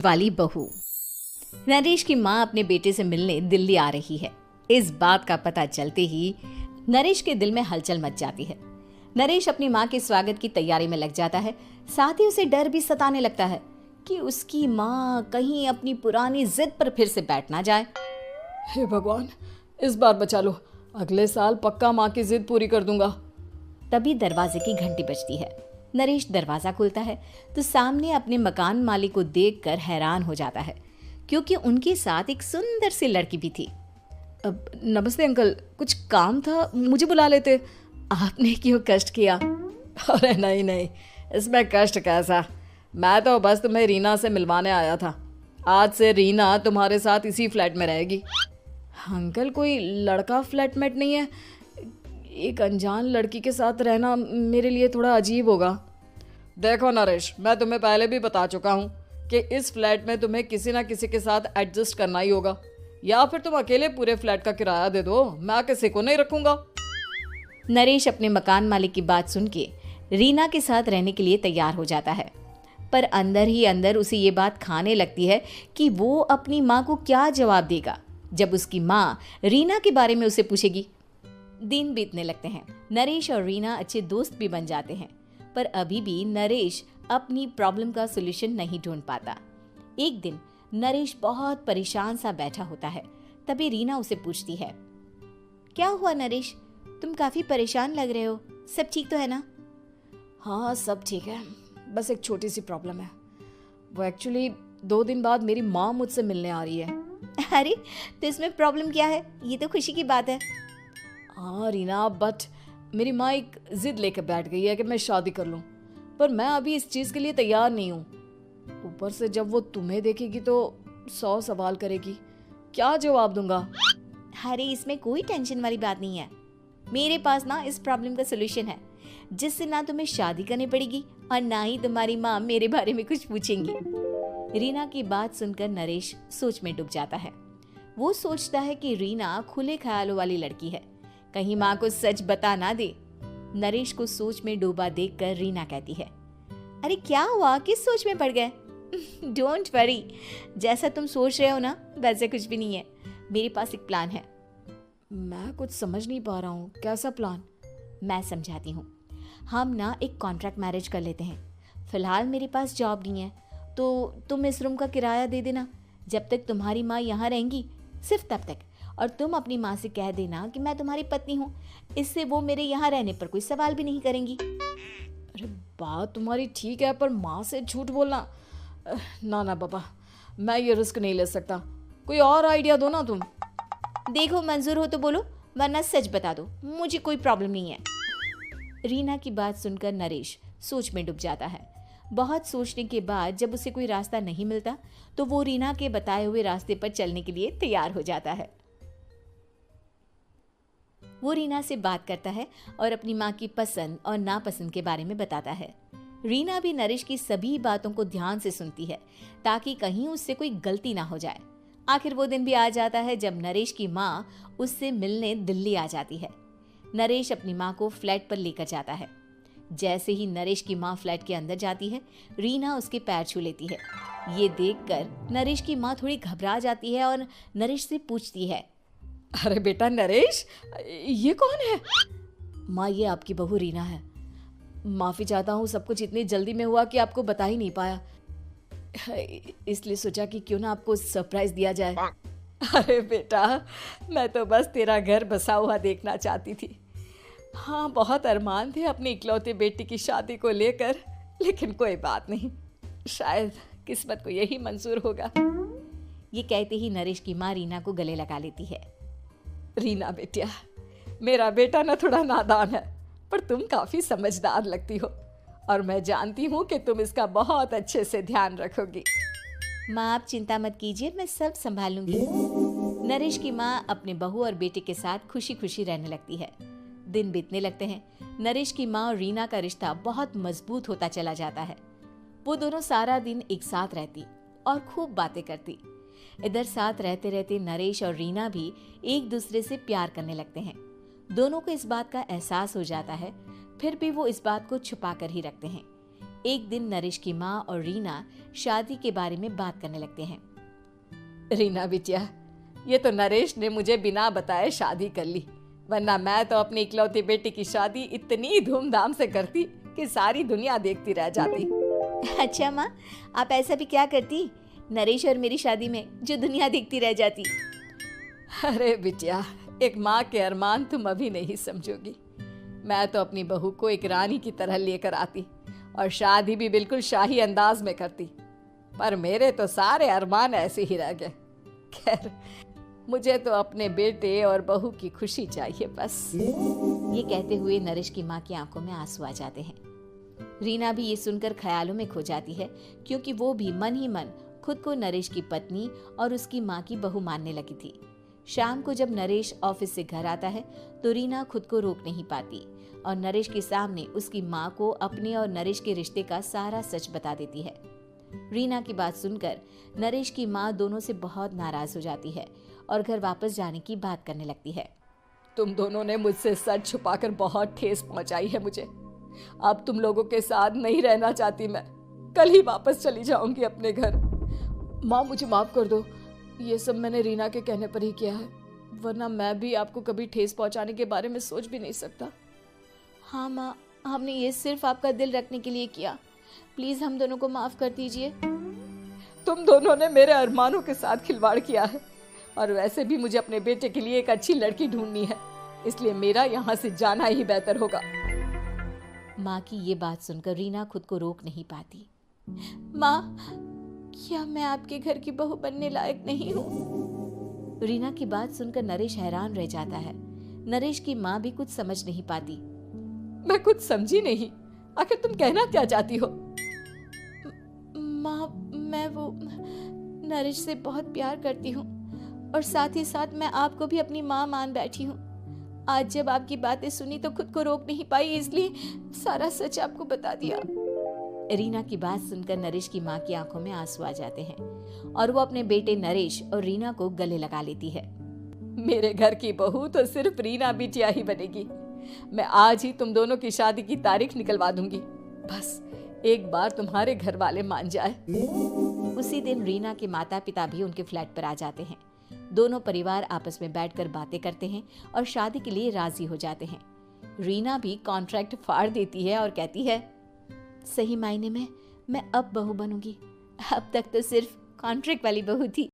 वाली बहू। नरेश की माँ अपने बेटे से मिलने दिल्ली आ रही है। इस बात का पता चलते ही नरेश के दिल में हलचल मच जाती है। नरेश अपनी माँ के स्वागत की तैयारी में लग जाता है। साथ ही उसे डर भी सताने लगता है कि उसकी माँ कहीं अपनी पुरानी जिद पर फिर से बैठ ना जाए। हे भगवान, इस बार बचा लो, अगले साल पक्का माँ की जिद पूरी कर दूंगा। तभी दरवाजे की घंटी बजती है। नरेश दरवाजा खोलता है तो सामने अपने मकान मालिक को देखकर हैरान हो जाता है, क्योंकि उनके साथ एक सुंदर सी लड़की भी थी। अब नमस्ते अंकल, कुछ काम था, मुझे बुला लेते। आपने क्यों कष्ट किया? अरे नहीं नहीं, इसमें कष्ट कैसा, मैं तो बस तुम्हें रीना से मिलवाने आया था। आज से रीना तुम्हारे साथ इसी फ्लैट में रहेगी। अंकल, कोई लड़का फ्लैटमेट नहीं है? एक अनजान लड़की के साथ रहना मेरे लिए थोड़ा अजीब होगा। देखो नरेश, मैं तुम्हें पहले भी बता चुका हूँ कि इस फ्लैट में तुम्हें किसी ना किसी के साथ एडजस्ट करना ही होगा, या फिर तुम अकेले पूरे फ्लैट का किराया दे दो, मैं किसी को नहीं रखूंगा। नरेश अपने मकान मालिक की बात सुन के रीना के साथ रहने के लिए तैयार हो जाता है, पर अंदर ही अंदर उसे ये बात खाने लगती है कि वो अपनी माँ को क्या जवाब देगा जब उसकी माँ रीना के बारे में उसे पूछेगी। दिन बीतने लगते हैं। नरेश और रीना अच्छे दोस्त भी बन जाते हैं, पर अभी भी नरेश अपनी प्रॉब्लम का सॉल्यूशन नहीं ढूंढ पाता। एक दिन नरेश बहुत परेशान सा बैठा होता है। तभी रीना उसे पूछती है, क्या हुआ नरेश, तुम काफी परेशान लग रहे हो, सब ठीक तो है ना? हाँ सब ठीक है, बस एक छोटी सी प्रॉब्लम है। वो एक्चुअली 2 दिन बाद मेरी माँ मुझसे मिलने आ रही है। अरे तो इसमें प्रॉब्लम क्या है, ये तो खुशी की बात है। हाँ रीना, बट मेरी माँ एक जिद लेकर बैठ गई है कि मैं शादी कर लूँ, पर मैं अभी इस चीज़ के लिए तैयार नहीं हूँ। ऊपर से जब वो तुम्हें देखेगी तो 100 सवाल करेगी, क्या जवाब दूंगा? अरे इसमें कोई टेंशन वाली बात नहीं है, मेरे पास ना इस प्रॉब्लम का सलूशन है, जिससे ना तुम्हें शादी करनी पड़ेगी और ना ही तुम्हारी माँ मेरे बारे में कुछ पूछेंगी। रीना की बात सुनकर नरेश सोच में डूब जाता है। वो सोचता है कि रीना खुले ख्यालों वाली लड़की है, कहीं माँ को सच बता ना दे। नरेश को सोच में डूबा देखकर रीना कहती है, अरे क्या हुआ, किस सोच में पड़ गए? डोंट वरी, जैसा तुम सोच रहे हो ना वैसे कुछ भी नहीं है, मेरे पास एक प्लान है। मैं कुछ समझ नहीं पा रहा हूँ, कैसा प्लान? मैं समझाती हूँ। हम ना एक कॉन्ट्रैक्ट मैरिज कर लेते हैं। फिलहाल मेरे पास जॉब नहीं है, तो तुम इस रूम का किराया दे देना जब तक तुम्हारी माँ यहाँ रहेंगी, सिर्फ तब तक। और तुम अपनी माँ से कह देना कि मैं तुम्हारी पत्नी हूँ, इससे वो मेरे यहाँ रहने पर कोई सवाल भी नहीं करेंगी। अरे बात तुम्हारी ठीक है, पर माँ से झूठ बोलना, ना ना बाबा, मैं ये रिस्क नहीं ले सकता। कोई और आइडिया दो ना तुम। देखो मंजूर हो तो बोलो, वरना सच बता दो, मुझे कोई प्रॉब्लम नहीं है। रीना की बात सुनकर नरेश सोच में डूब जाता है। बहुत सोचने के बाद जब उसे कोई रास्ता नहीं मिलता तो वो रीना के बताए हुए रास्ते पर चलने के लिए तैयार हो जाता है। वो रीना से बात करता है और अपनी माँ की पसंद और नापसंद के बारे में बताता है। रीना भी नरेश की सभी बातों को ध्यान से सुनती है, ताकि कहीं उससे कोई गलती ना हो जाए। आखिर वो दिन भी आ जाता है जब नरेश की माँ उससे मिलने दिल्ली आ जाती है। नरेश अपनी माँ को फ्लैट पर लेकर जाता है। जैसे ही नरेश की माँ फ्लैट के अंदर जाती है, रीना उसके पैर छू लेती है। ये देखकर नरेश की माँ थोड़ी घबरा जाती है और नरेश से पूछती है, अरे बेटा नरेश, ये कौन है? माँ, ये आपकी बहू रीना है। माफ़ी चाहता हूँ, सब कुछ इतनी जल्दी में हुआ कि आपको बता ही नहीं पाया, इसलिए सोचा कि क्यों ना आपको सरप्राइज दिया जाए। अरे बेटा, मैं तो बस तेरा घर बसा हुआ देखना चाहती थी। हाँ, बहुत अरमान थे अपनी इकलौते बेटी की शादी को लेकर, लेकिन कोई बात नहीं, शायद किस्मत को यही मंजूर होगा। ये कहते ही नरेश की माँ रीना को गले लगा लेती है। रीना बेटिया, मेरा बेटा ना थोड़ा नादान है, पर तुम काफ़ी समझदार लगती हो, और मैं जानती हूँ कि तुम इसका बहुत अच्छे से ध्यान रखोगी। माँ आप चिंता मत कीजिए, मैं सब संभाल लूंगी। नरेश की माँ अपने बहू और बेटे के साथ खुशी खुशी रहने लगती है। दिन बीतने लगते हैं। नरेश की माँ और रीना का रिश्ता बहुत मजबूत होता चला जाता है। वो दोनों सारा दिन एक साथ रहती और खूब बातें करती। इधर साथ रहते रहते नरेश और रीना भी एक दूसरे से प्यार करने लगते हैं। दोनों को इस बात का एहसास हो जाता है, फिर भी वो इस बात को छुपा कर ही रखते हैं। एक दिन नरेश की माँ और रीना शादी के बारे में बात करने लगते हैं। रीना बिटिया, ये तो नरेश ने मुझे बिना बताए शादी कर ली, वरना मैं तो अपनी इकलौती बेटी की शादी इतनी धूमधाम से करती कि सारी दुनिया देखती रह जाती। अच्छा माँ, आप ऐसा भी क्या करती नरेश और मेरी शादी में जो दुनिया देखती रह जाती? अरे बिटिया, एक माँ के अरमान तुम अभी नहीं समझोगी। मैं तो अपनी बहू को एक रानी की तरह लेकर आती और शादी भी बिल्कुल शाही अंदाज में करती, पर मेरे तो सारे अरमान ऐसे ही रह गए। खैर, मुझे तो अपने बेटे और बहू की खुशी चाहिए बस। ये कहते हुए नरेश की माँ की आंखों में आंसू आ जाते हैं। रीना भी ये सुनकर ख्यालों में खो जाती है, क्योंकि वो भी मन ही मन खुद को नरेश की पत्नी और उसकी माँ की बहू मानने लगी थी। शाम को जब नरेश ऑफिस से घर आता है तो रीना खुद को रोक नहीं पाती और नरेश के सामने उसकी माँ को अपने और नरेश के रिश्ते का सारा सच बता देती है। रीना की बात सुनकर नरेश की माँ दोनों से बहुत नाराज हो जाती है और घर वापस जाने की बात करने लगती है। तुम दोनों ने मुझसे सच छुपाकर बहुत ठेस पहुंचाई है मुझे। अब तुम लोगों के साथ नहीं रहना चाहती मैं, कल ही वापस चली जाऊंगी अपने घर। माँ, मुझे माफ कर दो, ये सब मैंने रीना के कहने पर ही किया है, वरना मैं भी आपको कभी ठेस पहुंचाने के बारे में सोच भी नहीं सकता। हाँ माँ, हमने ये सिर्फ आपका दिल रखने के लिए किया, प्लीज हम दोनों को माफ कर दीजिए। तुम दोनों ने मेरे अरमानों के साथ खिलवाड़ किया है, और वैसे भी मुझे अपने बेटे के लिए एक अच्छी लड़की ढूंढनी है, इसलिए मेरा यहाँ से जाना ही बेहतर होगा। माँ की ये बात सुनकर रीना खुद को रोक नहीं पाती। माँ, क्या मैं आपके घर की बहू बनने लायक नहीं हूँ? रीना की बात सुनकर नरेश हैरान रह जाता है। नरेश की माँ भी कुछ समझ नहीं पाती। मैं कुछ समझी नहीं, आखिर तुम कहना क्या चाहती हो? माँ, मैं वो नरेश से बहुत प्यार करती हूँ और साथ ही साथ मैं आपको भी अपनी माँ मान बैठी हूँ। आज जब आपकी बातें सुनी तो खुद को रोक नहीं पाई, इसलिए सारा सच आपको बता दिया। रीना की बात सुनकर नरेश की माँ की आंखों में आंसू आ जाते हैं और वो अपने बेटे नरेश और रीना को गले लगा लेती है। मेरे घर की बहू तो सिर्फ रीना बिटिया ही बनेगी। मैं आज ही तुम दोनों की शादी की तारीख निकलवा दूंगी, बस एक बार तुम्हारे घर वाले मान जाए। उसी दिन रीना के माता पिता भी उनके फ्लैट पर आ जाते हैं। दोनों परिवार आपस में बैठकर बातें करते हैं और शादी के लिए राजी हो जाते हैं। रीना भी कॉन्ट्रैक्ट फाड़ देती है और कहती है, सही मायने में मैं अब बहू बनूंगी, अब तक तो सिर्फ कॉन्ट्रैक्ट वाली बहू थी।